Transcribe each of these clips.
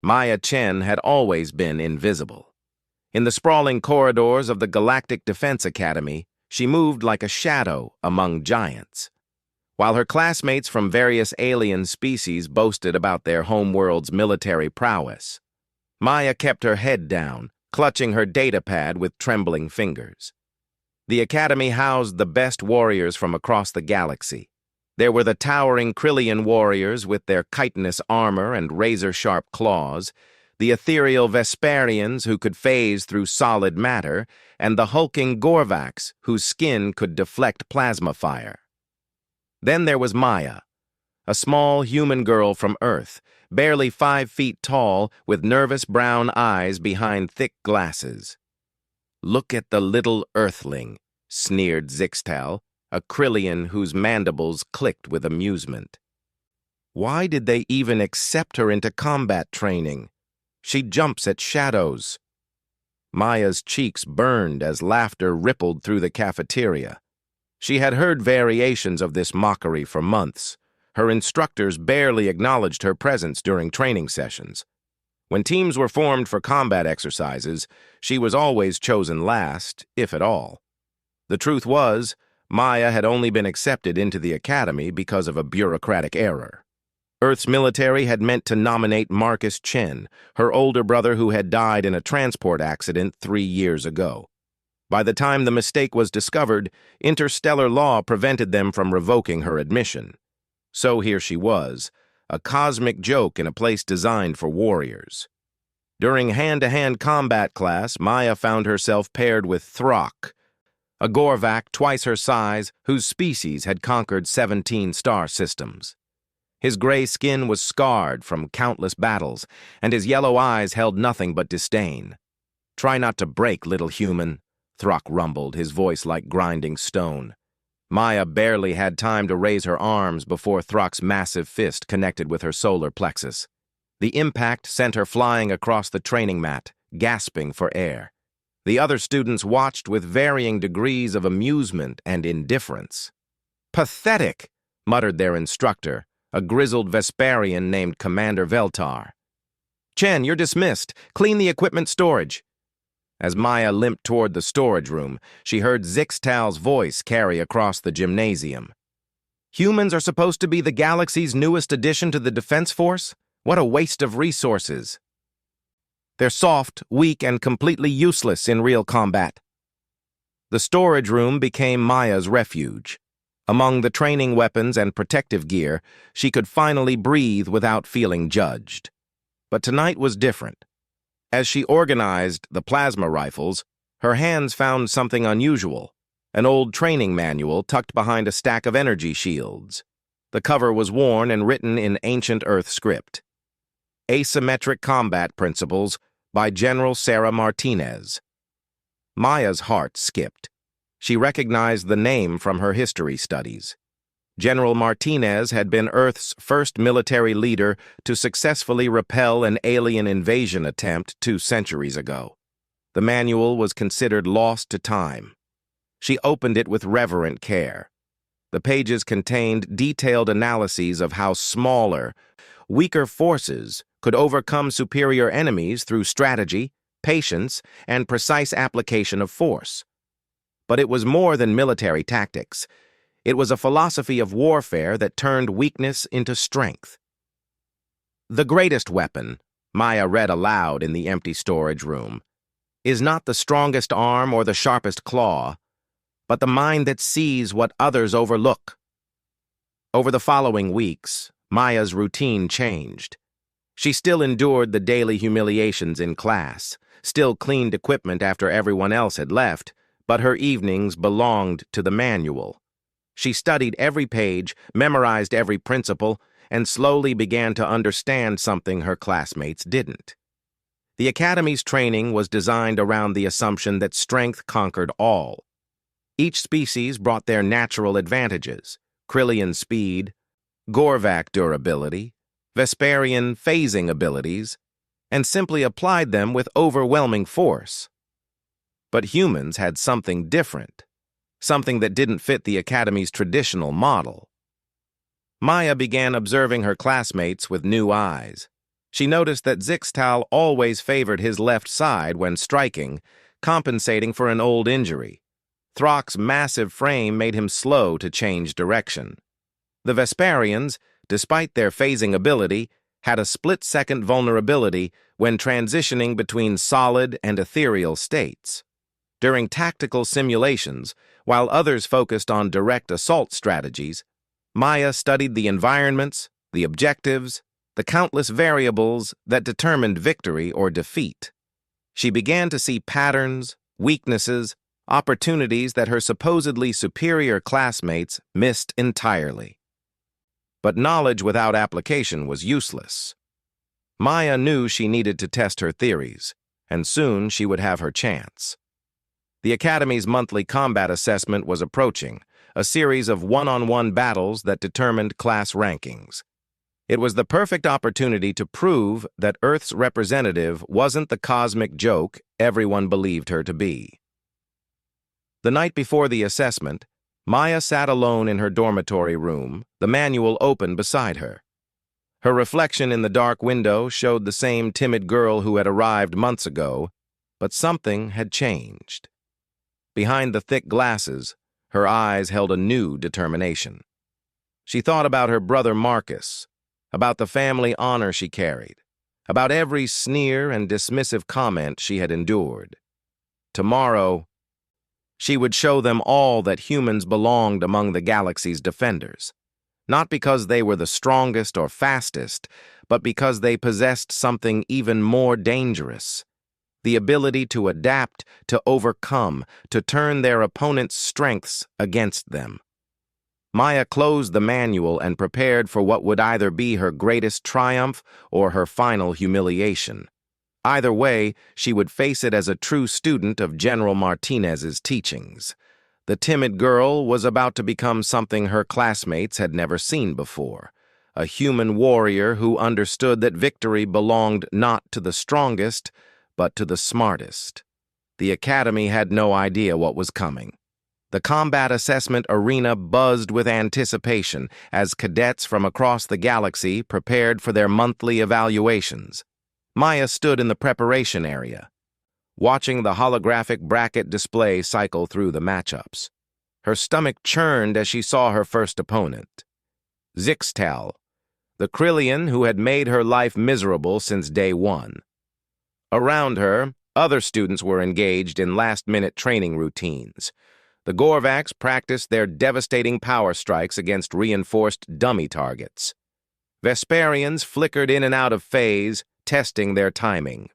Maya Chen had always been invisible. In the sprawling corridors of the Galactic Defense Academy, she moved like a shadow among giants. While her classmates from various alien species boasted about their homeworld's military prowess, Maya kept her head down, clutching her datapad with trembling fingers. The academy housed the best warriors from across the galaxy. There were the towering Krillian warriors with their chitinous armor and razor-sharp claws, the ethereal Vesparians who could phase through solid matter, and the hulking Gorvaks whose skin could deflect plasma fire. Then there was Maya, a small human girl from Earth, barely 5 feet tall, with nervous brown eyes behind thick glasses. "Look at the little Earthling," sneered Zixtal, a Krillian whose mandibles clicked with amusement. "Why did they even accept her into combat training? She jumps at shadows." Maya's cheeks burned as laughter rippled through the cafeteria. She had heard variations of this mockery for months. Her instructors barely acknowledged her presence during training sessions. When teams were formed for combat exercises, she was always chosen last, if at all. The truth was, Maya had only been accepted into the academy because of a bureaucratic error. Earth's military had meant to nominate Marcus Chen, her older brother who had died in a transport accident 3 years ago. By the time the mistake was discovered, interstellar law prevented them from revoking her admission. So here she was, a cosmic joke in a place designed for warriors. During hand-to-hand combat class, Maya found herself paired with Throck, a Gorvak twice her size whose species had conquered 17 star systems. His gray skin was scarred from countless battles, and his yellow eyes held nothing but disdain. "Try not to break, little human," Throck rumbled, his voice like grinding stone. Maya barely had time to raise her arms before Throck's massive fist connected with her solar plexus. The impact sent her flying across the training mat, gasping for air. The other students watched with varying degrees of amusement and indifference. "Pathetic," muttered their instructor, a grizzled Vesparian named Commander Veltar. "Chen, you're dismissed. Clean the equipment storage." As Maya limped toward the storage room, she heard Zixtal's voice carry across the gymnasium. "Humans are supposed to be the galaxy's newest addition to the Defense Force? What a waste of resources. They're soft, weak, and completely useless in real combat." The storage room became Maya's refuge. Among the training weapons and protective gear, she could finally breathe without feeling judged. But tonight was different. As she organized the plasma rifles, her hands found something unusual, an old training manual tucked behind a stack of energy shields. The cover was worn and written in ancient Earth script. "Asymmetric Combat Principles" by General Sarah Martinez. Maya's heart skipped. She recognized the name from her history studies. General Martinez had been Earth's first military leader to successfully repel an alien invasion attempt 2 centuries ago. The manual was considered lost to time. She opened it with reverent care. The pages contained detailed analyses of how smaller, weaker forces could overcome superior enemies through strategy, patience, and precise application of force. But it was more than military tactics. It was a philosophy of warfare that turned weakness into strength. "The greatest weapon," Maya read aloud in the empty storage room, "is not the strongest arm or the sharpest claw, but the mind that sees what others overlook." Over the following weeks, Maya's routine changed. She still endured the daily humiliations in class, still cleaned equipment after everyone else had left, but her evenings belonged to the manual. She studied every page, memorized every principle, and slowly began to understand something her classmates didn't. The Academy's training was designed around the assumption that strength conquered all. Each species brought their natural advantages: Krillian speed, Gorvak durability, Vesparian phasing abilities, and simply applied them with overwhelming force. But humans had something different, something that didn't fit the Academy's traditional model. Maya began observing her classmates with new eyes. She noticed that Zixtal always favored his left side when striking, compensating for an old injury. Throck's massive frame made him slow to change direction. The Vesparians, despite their phasing ability, had a split-second vulnerability when transitioning between solid and ethereal states. During tactical simulations, while others focused on direct assault strategies, Maya studied the environments, the objectives, the countless variables that determined victory or defeat. She began to see patterns, weaknesses, opportunities that her supposedly superior classmates missed entirely. But knowledge without application was useless. Maya knew she needed to test her theories, and soon she would have her chance. The Academy's monthly combat assessment was approaching, a series of one-on-one battles that determined class rankings. It was the perfect opportunity to prove that Earth's representative wasn't the cosmic joke everyone believed her to be. The night before the assessment, Maya sat alone in her dormitory room, the manual open beside her. Her reflection in the dark window showed the same timid girl who had arrived months ago, but something had changed. Behind the thick glasses, her eyes held a new determination. She thought about her brother Marcus, about the family honor she carried, about every sneer and dismissive comment she had endured. Tomorrow, she would show them all that humans belonged among the galaxy's defenders, not because they were the strongest or fastest, but because they possessed something even more dangerous: the ability to adapt, to overcome, to turn their opponent's strengths against them. Maya closed the manual and prepared for what would either be her greatest triumph or her final humiliation. Either way, she would face it as a true student of General Martinez's teachings. The timid girl was about to become something her classmates had never seen before: a human warrior who understood that victory belonged not to the strongest, but to the smartest. The Academy had no idea what was coming. The combat assessment arena buzzed with anticipation as cadets from across the galaxy prepared for their monthly evaluations. Maya stood in the preparation area, watching the holographic bracket display cycle through the matchups. Her stomach churned as she saw her first opponent: Zixtal, the Krillian who had made her life miserable since day one. Around her, other students were engaged in last-minute training routines. The Gorvax practiced their devastating power strikes against reinforced dummy targets. Vesparians flickered in and out of phase, testing their timing.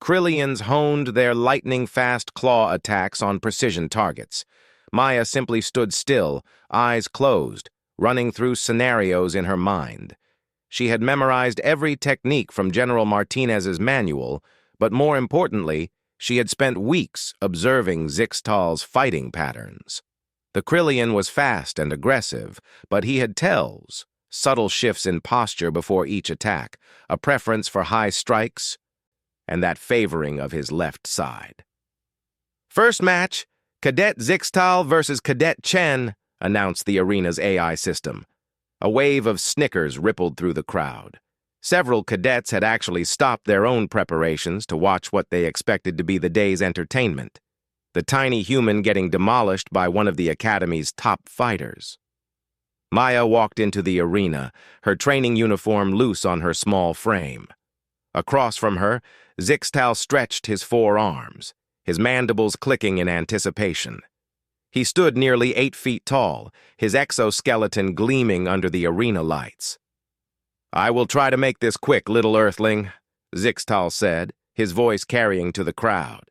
Krillians honed their lightning-fast claw attacks on precision targets. Maya simply stood still, eyes closed, running through scenarios in her mind. She had memorized every technique from General Martinez's manual, but more importantly, she had spent weeks observing Zixtal's fighting patterns. The Krillian was fast and aggressive, but he had tells, subtle shifts in posture before each attack, a preference for high strikes, and that favoring of his left side. "First match, Cadet Zixtal versus Cadet Chen," announced the arena's AI system. A wave of snickers rippled through the crowd. Several cadets had actually stopped their own preparations to watch what they expected to be the day's entertainment: the tiny human getting demolished by one of the Academy's top fighters. Maya walked into the arena, her training uniform loose on her small frame. Across from her, Zixtal stretched his forearms, his mandibles clicking in anticipation. He stood nearly 8 feet tall, his exoskeleton gleaming under the arena lights. "I will try to make this quick, little earthling," Zixtal said, his voice carrying to the crowd.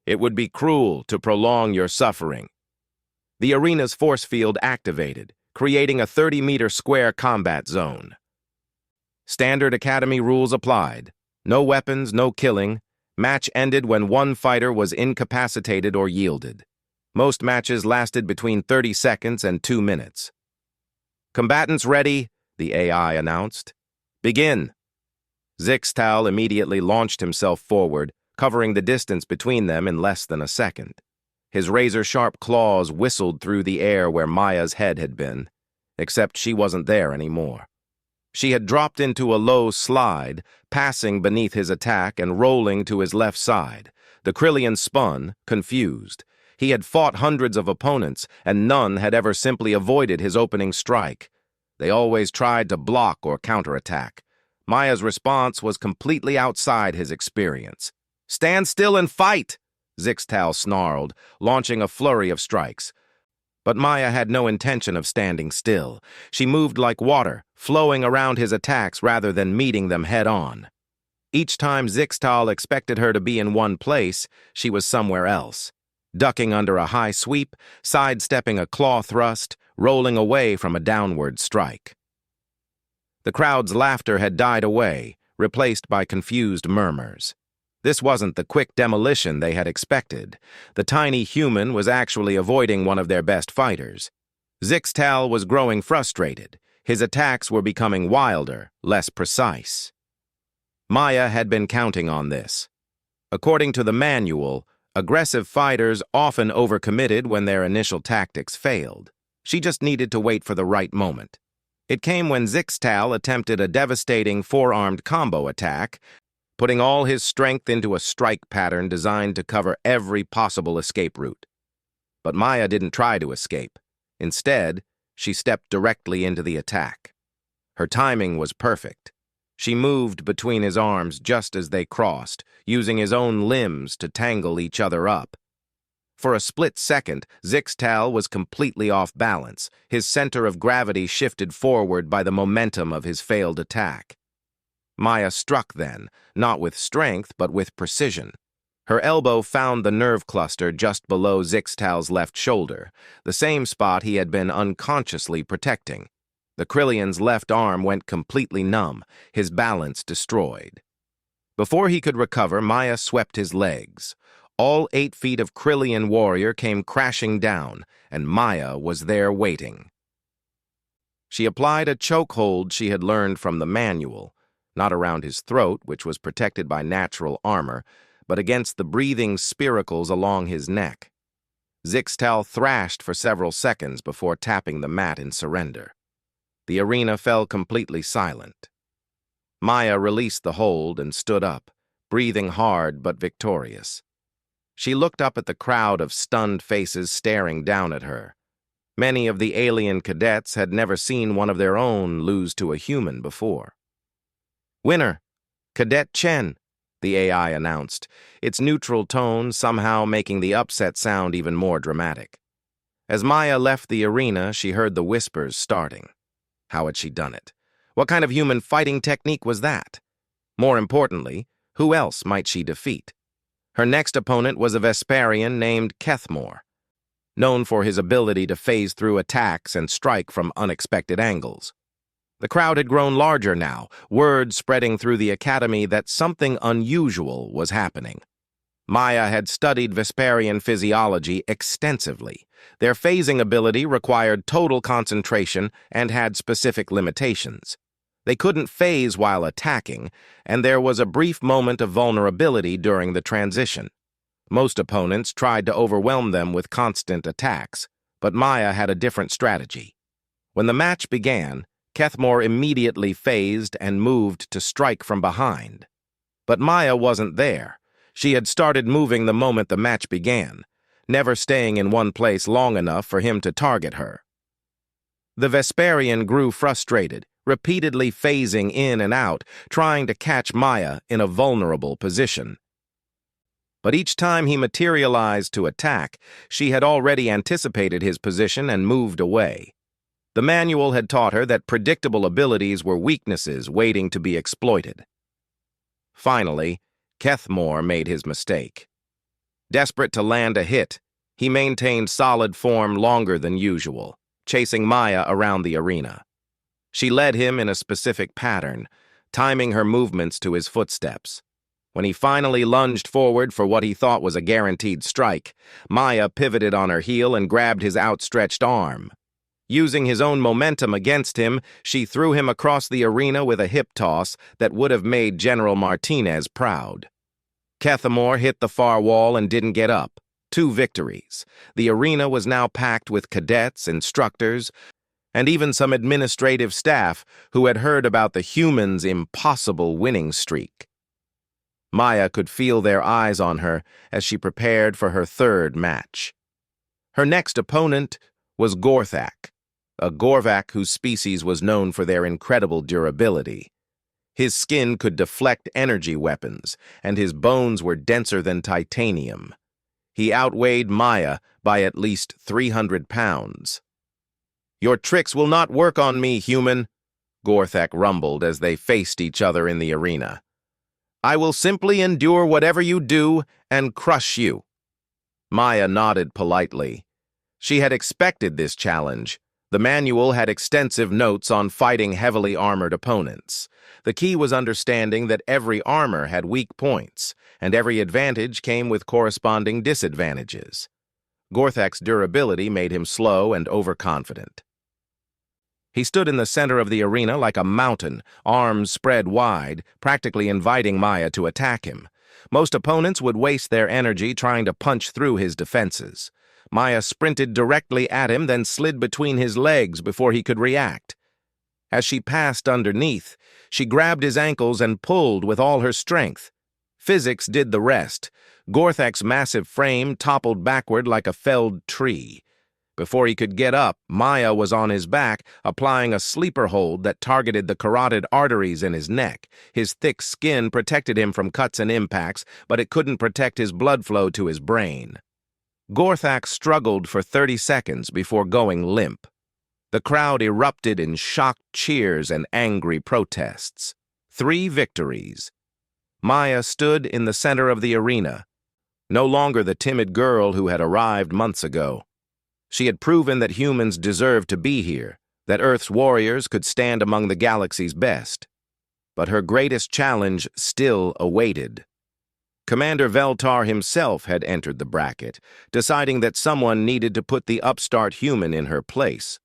"It would be cruel to prolong your suffering." The arena's force field activated, creating a 30-meter square combat zone. Standard Academy rules applied: no weapons, no killing. Match ended when one fighter was incapacitated or yielded. Most matches lasted between 30 seconds and 2 minutes. "Combatants ready," the AI announced. "Begin." Zixtal immediately launched himself forward, covering the distance between them in less than a second. His razor-sharp claws whistled through the air where Maya's head had been, except she wasn't there anymore. She had dropped into a low slide, passing beneath his attack and rolling to his left side. The Krillian spun, confused. He had fought hundreds of opponents, and none had ever simply avoided his opening strike. They always tried to block or counterattack. Maya's response was completely outside his experience. "Stand still and fight!" Zixtal snarled, launching a flurry of strikes. But Maya had no intention of standing still. She moved like water, flowing around his attacks rather than meeting them head-on. Each time Zixtal expected her to be in one place, she was somewhere else, ducking under a high sweep, sidestepping a claw thrust, rolling away from a downward strike. The crowd's laughter had died away, replaced by confused murmurs. This wasn't the quick demolition they had expected. The tiny human was actually avoiding one of their best fighters. Zixtal was growing frustrated. His attacks were becoming wilder, less precise. Maya had been counting on this. According to the manual, aggressive fighters often overcommitted when their initial tactics failed. She just needed to wait for the right moment. It came when Zixtal attempted a devastating four-armed combo attack, putting all his strength into a strike pattern designed to cover every possible escape route. But Maya didn't try to escape. Instead, she stepped directly into the attack. Her timing was perfect. She moved between his arms just as they crossed, using his own limbs to tangle each other up. For a split second, Zixtal was completely off balance. His center of gravity shifted forward by the momentum of his failed attack. Maya struck then, not with strength, but with precision. Her elbow found the nerve cluster just below Zixtal's left shoulder, the same spot he had been unconsciously protecting. The Krillian's left arm went completely numb, his balance destroyed. Before he could recover, Maya swept his legs. All 8 feet of Krillian warrior came crashing down, and Maya was there waiting. She applied a chokehold she had learned from the manual, not around his throat, which was protected by natural armor, but against the breathing spiracles along his neck. Zixtal thrashed for several seconds before tapping the mat in surrender. The arena fell completely silent. Maya released the hold and stood up, breathing hard but victorious. She looked up at the crowd of stunned faces staring down at her. Many of the alien cadets had never seen one of their own lose to a human before. "Winner, Cadet Chen," the AI announced, its neutral tone somehow making the upset sound even more dramatic. As Maya left the arena, she heard the whispers starting. How had she done it? What kind of human fighting technique was that? More importantly, who else might she defeat? Her next opponent was a Vesparian named Kethmore, known for his ability to phase through attacks and strike from unexpected angles. The crowd had grown larger now, word spreading through the academy that something unusual was happening. Maya had studied Vesparian physiology extensively. Their phasing ability required total concentration and had specific limitations. They couldn't phase while attacking, and there was a brief moment of vulnerability during the transition. Most opponents tried to overwhelm them with constant attacks, but Maya had a different strategy. When the match began, Kethmore immediately phased and moved to strike from behind. But Maya wasn't there. She had started moving the moment the match began, never staying in one place long enough for him to target her. The Vesparian grew frustrated, repeatedly phasing in and out, trying to catch Maya in a vulnerable position. But each time he materialized to attack, she had already anticipated his position and moved away. The manual had taught her that predictable abilities were weaknesses waiting to be exploited. Finally, Kethmore made his mistake. Desperate to land a hit, he maintained solid form longer than usual, chasing Maya around the arena. She led him in a specific pattern, timing her movements to his footsteps. When he finally lunged forward for what he thought was a guaranteed strike, Maya pivoted on her heel and grabbed his outstretched arm. Using his own momentum against him, she threw him across the arena with a hip toss that would have made General Martinez proud. Kethmore hit the far wall and didn't get up. 2 victories. The arena was now packed with cadets, instructors, and even some administrative staff who had heard about the humans' impossible winning streak. Maya could feel their eyes on her as she prepared for her third match. Her next opponent was Gorthak, a Gorvak whose species was known for their incredible durability. His skin could deflect energy weapons, and his bones were denser than titanium. He outweighed Maya by at least 300 pounds. "Your tricks will not work on me, human," Gorthak rumbled as they faced each other in the arena. "I will simply endure whatever you do and crush you." Maya nodded politely. She had expected this challenge. The manual had extensive notes on fighting heavily armored opponents. The key was understanding that every armor had weak points, and every advantage came with corresponding disadvantages. Gorthak's durability made him slow and overconfident. He stood in the center of the arena like a mountain, arms spread wide, practically inviting Maya to attack him. Most opponents would waste their energy trying to punch through his defenses. Maya sprinted directly at him, then slid between his legs before he could react. As she passed underneath, she grabbed his ankles and pulled with all her strength. Physics did the rest. Gorthak's massive frame toppled backward like a felled tree. Before he could get up, Maya was on his back, applying a sleeper hold that targeted the carotid arteries in his neck. His thick skin protected him from cuts and impacts, but it couldn't protect his blood flow to his brain. Gorthak struggled for 30 seconds before going limp. The crowd erupted in shocked cheers and angry protests. 3 victories. Maya stood in the center of the arena, no longer the timid girl who had arrived months ago. She had proven that humans deserved to be here, that Earth's warriors could stand among the galaxy's best. But her greatest challenge still awaited. Commander Veltar himself had entered the bracket, deciding that someone needed to put the upstart human in her place.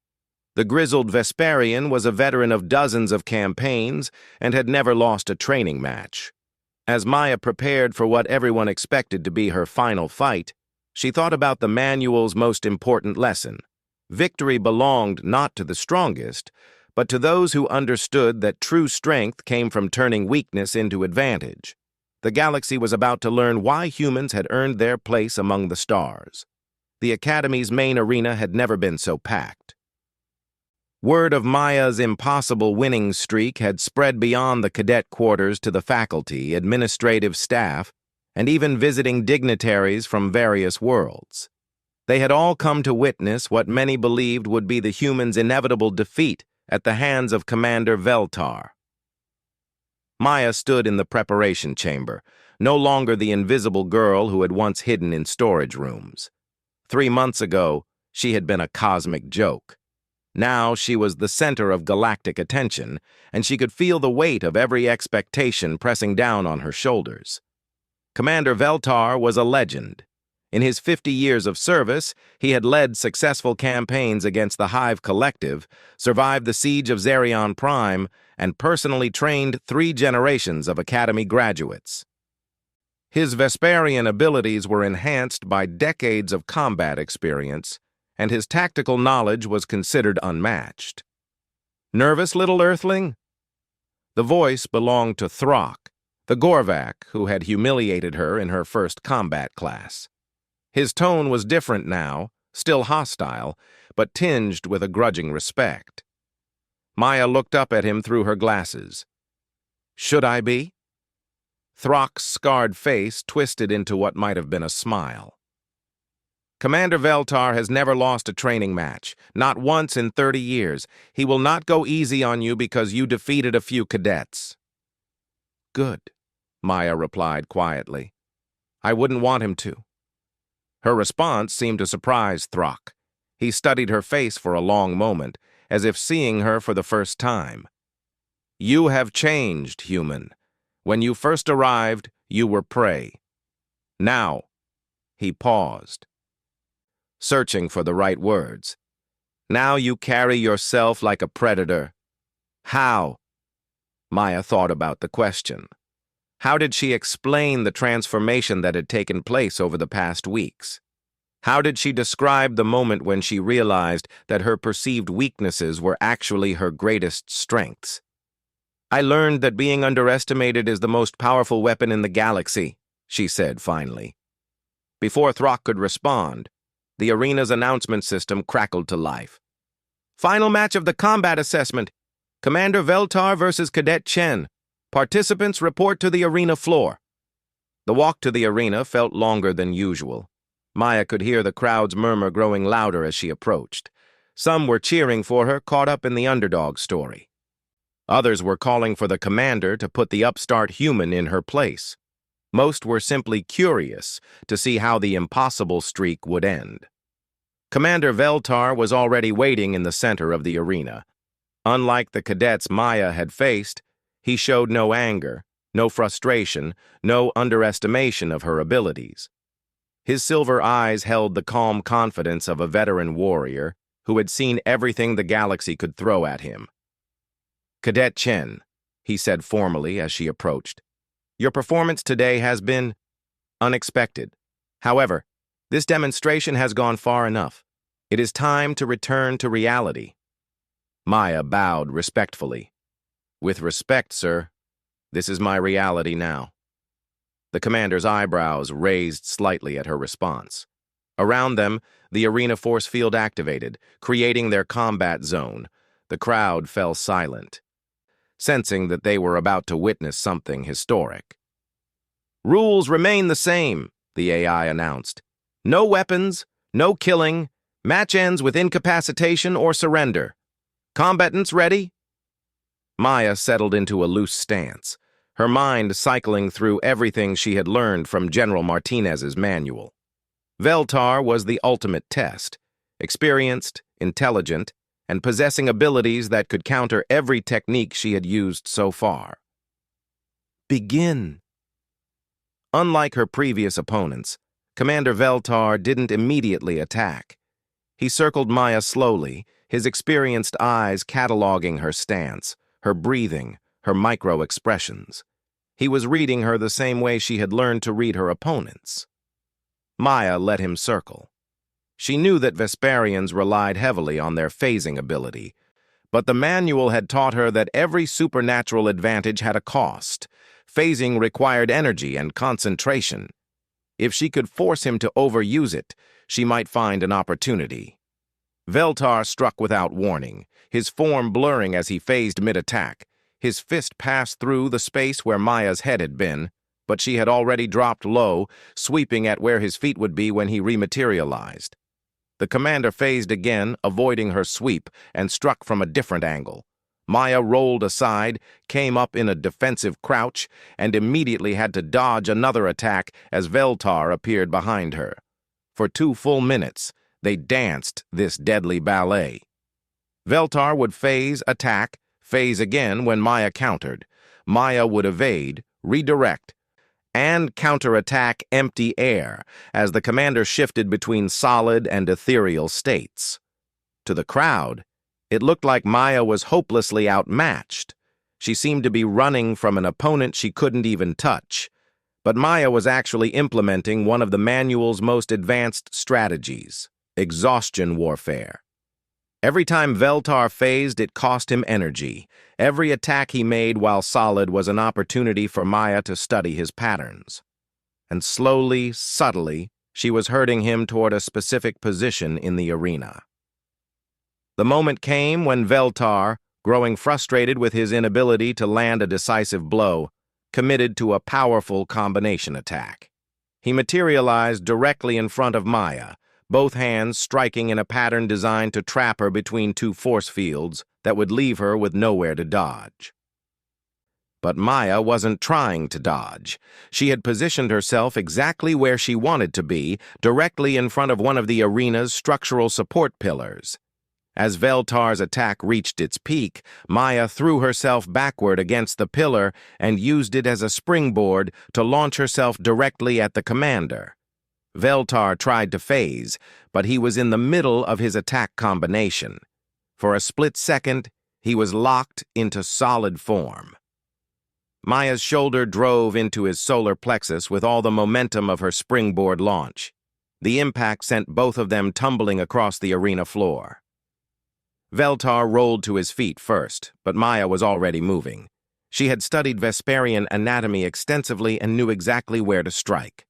The grizzled Vesperian was a veteran of dozens of campaigns and had never lost a training match. As Maya prepared for what everyone expected to be her final fight, she thought about the manual's most important lesson. Victory belonged not to the strongest, but to those who understood that true strength came from turning weakness into advantage. The galaxy was about to learn why humans had earned their place among the stars. The Academy's main arena had never been so packed. Word of Maya's impossible winning streak had spread beyond the cadet quarters to the faculty, administrative staff, and even visiting dignitaries from various worlds. They had all come to witness what many believed would be the humans' inevitable defeat at the hands of Commander Veltar. Maya stood in the preparation chamber, no longer the invisible girl who had once hidden in storage rooms. 3 months ago, she had been a cosmic joke. Now she was the center of galactic attention, and she could feel the weight of every expectation pressing down on her shoulders. Commander Veltar was a legend. In his 50 years of service, he had led successful campaigns against the Hive Collective, survived the siege of Zerion Prime, and personally trained 3 generations of Academy graduates. His Vesperian abilities were enhanced by decades of combat experience, and his tactical knowledge was considered unmatched. "Nervous, little Earthling?" The voice belonged to Throck, the Gorvak who had humiliated her in her first combat class. His tone was different now, still hostile, but tinged with a grudging respect. Maya looked up at him through her glasses. "Should I be?" Throck's scarred face twisted into what might have been a smile. "Commander Veltar has never lost a training match, not once in 30 years. He will not go easy on you because you defeated a few cadets." "Good," Maya replied quietly. "I wouldn't want him to." Her response seemed to surprise Throck. He studied her face for a long moment, as if seeing her for the first time. "You have changed, human. When you first arrived, you were prey. Now," he paused, searching for the right words. "Now you carry yourself like a predator." "How?" Maya thought about the question. How did she explain the transformation that had taken place over the past weeks? How did she describe the moment when she realized that her perceived weaknesses were actually her greatest strengths? "I learned that being underestimated is the most powerful weapon in the galaxy," she said finally. Before Throck could respond, the arena's announcement system crackled to life. "Final match of the combat assessment. Commander Veltar versus Cadet Chen. Participants report to the arena floor." The walk to the arena felt longer than usual. Maya could hear the crowd's murmur growing louder as she approached. Some were cheering for her, caught up in the underdog story. Others were calling for the commander to put the upstart human in her place. Most were simply curious to see how the impossible streak would end. Commander Veltar was already waiting in the center of the arena. Unlike the cadets Maya had faced, he showed no anger, no frustration, no underestimation of her abilities. His silver eyes held the calm confidence of a veteran warrior who had seen everything the galaxy could throw at him. "Cadet Chen," he said formally as she approached, "your performance today has been unexpected. However, this demonstration has gone far enough. It is time to return to reality." Maya bowed respectfully. "With respect, sir, this is my reality now." The commander's eyebrows raised slightly at her response. Around them, the arena force field activated, creating their combat zone. The crowd fell silent, sensing that they were about to witness something historic. "Rules remain the same," the AI announced. "No weapons, no killing, match ends with incapacitation or surrender. Combatants ready?" Maya settled into a loose stance, her mind cycling through everything she had learned from General Martinez's manual. Veltar was the ultimate test, experienced, intelligent, and possessing abilities that could counter every technique she had used so far. "Begin." Unlike her previous opponents, Commander Veltar didn't immediately attack. He circled Maya slowly, his experienced eyes cataloging her stance, her breathing, her micro-expressions. He was reading her the same way she had learned to read her opponents. Maya let him circle. She knew that Vesparians relied heavily on their phasing ability, but the manual had taught her that every supernatural advantage had a cost. Phasing required energy and concentration. If she could force him to overuse it, she might find an opportunity. Veltar struck without warning, his form blurring as he phased mid-attack. His fist passed through the space where Maya's head had been, but she had already dropped low, sweeping at where his feet would be when he rematerialized. The commander phased again, avoiding her sweep, and struck from a different angle. Maya rolled aside, came up in a defensive crouch, and immediately had to dodge another attack as Veltar appeared behind her. For 2 full minutes, they danced this deadly ballet. Veltar would phase, attack, phase again when Maya countered. Maya would evade, redirect, and counterattack empty air as the commander shifted between solid and ethereal states. To the crowd, it looked like Maya was hopelessly outmatched. She seemed to be running from an opponent she couldn't even touch. But Maya was actually implementing one of the manual's most advanced strategies, exhaustion warfare. Every time Veltar phased, it cost him energy. Every attack he made while solid was an opportunity for Maya to study his patterns. And slowly, subtly, she was herding him toward a specific position in the arena. The moment came when Veltar, growing frustrated with his inability to land a decisive blow, committed to a powerful combination attack. He materialized directly in front of Maya, both hands striking in a pattern designed to trap her between 2 force fields that would leave her with nowhere to dodge. But Maya wasn't trying to dodge. She had positioned herself exactly where she wanted to be, directly in front of one of the arena's structural support pillars. As Veltar's attack reached its peak, Maya threw herself backward against the pillar and used it as a springboard to launch herself directly at the commander. Veltar tried to phase, but he was in the middle of his attack combination. For a split second, he was locked into solid form. Maya's shoulder drove into his solar plexus with all the momentum of her springboard launch. The impact sent both of them tumbling across the arena floor. Veltar rolled to his feet first, but Maya was already moving. She had studied Vesperian anatomy extensively and knew exactly where to strike.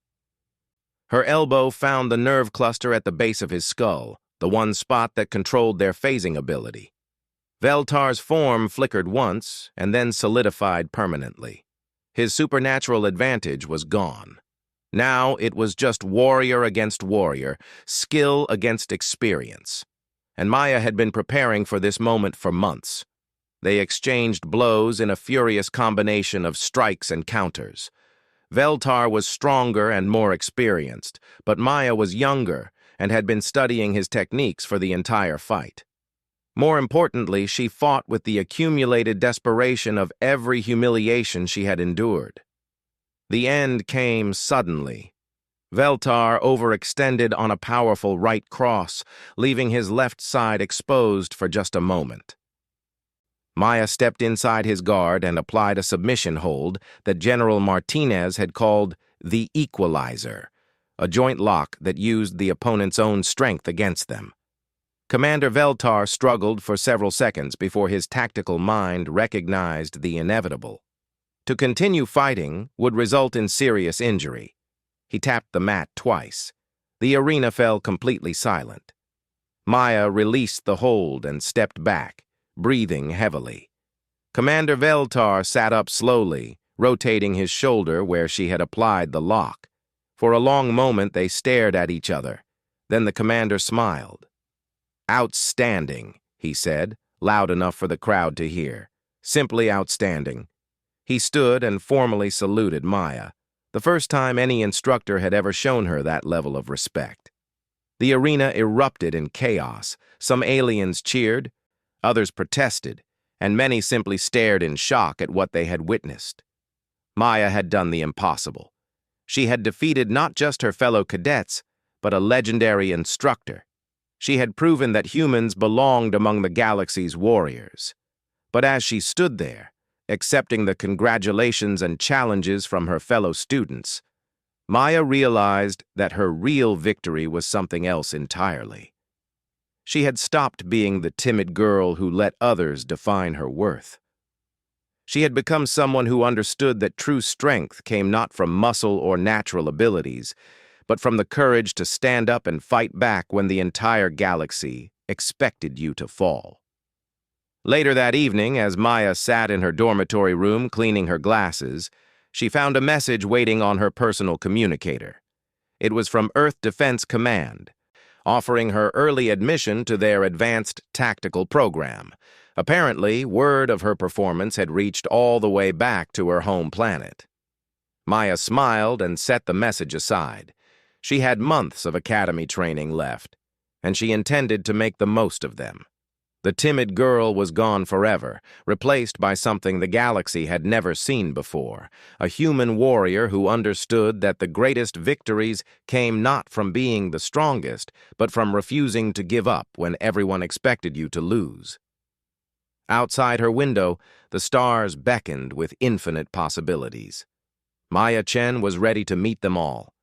Her elbow found the nerve cluster at the base of his skull, the one spot that controlled their phasing ability. Veltar's form flickered once and then solidified permanently. His supernatural advantage was gone. Now it was just warrior against warrior, skill against experience. And Maya had been preparing for this moment for months. They exchanged blows in a furious combination of strikes and counters. Veltar was stronger and more experienced, but Maya was younger and had been studying his techniques for the entire fight. More importantly, she fought with the accumulated desperation of every humiliation she had endured. The end came suddenly. Veltar overextended on a powerful right cross, leaving his left side exposed for just a moment. Maya stepped inside his guard and applied a submission hold that General Martinez had called the Equalizer, a joint lock that used the opponent's own strength against them. Commander Veltar struggled for several seconds before his tactical mind recognized the inevitable. To continue fighting would result in serious injury. He tapped the mat twice. The arena fell completely silent. Maya released the hold and stepped back, breathing heavily. Commander Veltar sat up slowly, rotating his shoulder where she had applied the lock. For a long moment they stared at each other. Then the commander smiled. "Outstanding," he said, loud enough for the crowd to hear. "Simply outstanding." He stood and formally saluted Maya, the first time any instructor had ever shown her that level of respect. The arena erupted in chaos. Some aliens cheered, others protested, and many simply stared in shock at what they had witnessed. Maya had done the impossible. She had defeated not just her fellow cadets, but a legendary instructor. She had proven that humans belonged among the galaxy's warriors. But as she stood there, accepting the congratulations and challenges from her fellow students, Maya realized that her real victory was something else entirely. She had stopped being the timid girl who let others define her worth. She had become someone who understood that true strength came not from muscle or natural abilities, but from the courage to stand up and fight back when the entire galaxy expected you to fall. Later that evening, as Maya sat in her dormitory room cleaning her glasses, she found a message waiting on her personal communicator. It was from Earth Defense Command, offering her early admission to their advanced tactical program. Apparently, word of her performance had reached all the way back to her home planet. Maya smiled and set the message aside. She had months of academy training left, and she intended to make the most of them. The timid girl was gone forever, replaced by something the galaxy had never seen before, a human warrior who understood that the greatest victories came not from being the strongest, but from refusing to give up when everyone expected you to lose. Outside her window, the stars beckoned with infinite possibilities. Maya Chen was ready to meet them all.